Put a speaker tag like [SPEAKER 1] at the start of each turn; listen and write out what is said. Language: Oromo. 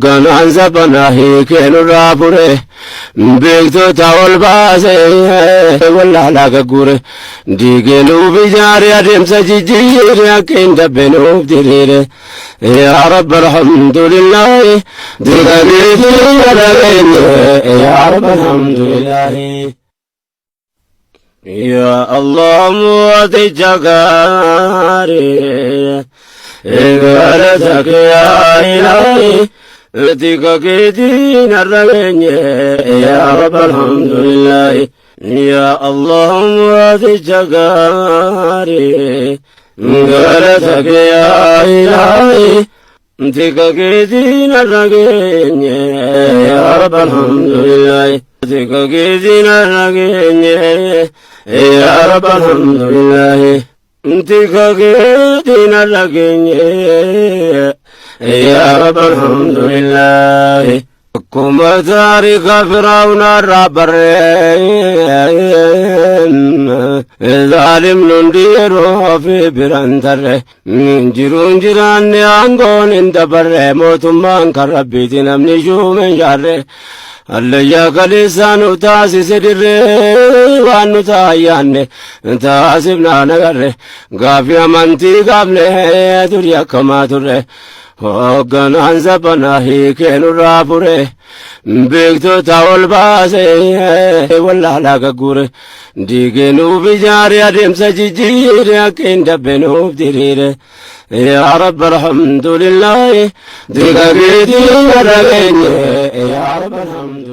[SPEAKER 1] Ganaan sabana hiikenu raafure beektota ol baasee wallaalaa gaggure diigenuuf ijaare adeemsa jijjiire akka hin dabbenuuf diriire yaa rabbi alhamdulillahi dirqameetii dhageenye yaa rabbi alhamdulillahi yaa allah mooticha gaarii galata kee yaa ilaahi tika keetiin arragenye yaa rabbi alhamdulillahi yaa allah mooticha gaarii galata kee yaa ilaahi tika keetiin arragenye yaa rabbi alhamdulillahi tika keetiin arragenye yaa rabbi alhamdulillahi tika keetiin arragenye yaa rabbi alhamdulillahi akkuma taarika firaawna irraa barreen zaalimni hundi yeroo ofii biran tarre jiruun jiraanne aangoon hin dabarre mootummaan kan rabbiiti namni shuumen jaarre allayyaa kaleessaan utaasise dirree waan nu taayyaanne taasifnaa nagarre gaafii amantii qabne turi akkamaa turre hogganaan sabana hiikenu raafure beektota ol baasee wallaalaa gaggure diigenuuf ijaare adeemsa jijjiire akka hin dabbenuuf diriire yaa rabbi alhamdulillahi dirqameetii dhageenye yaa rabbi alhamdulillahi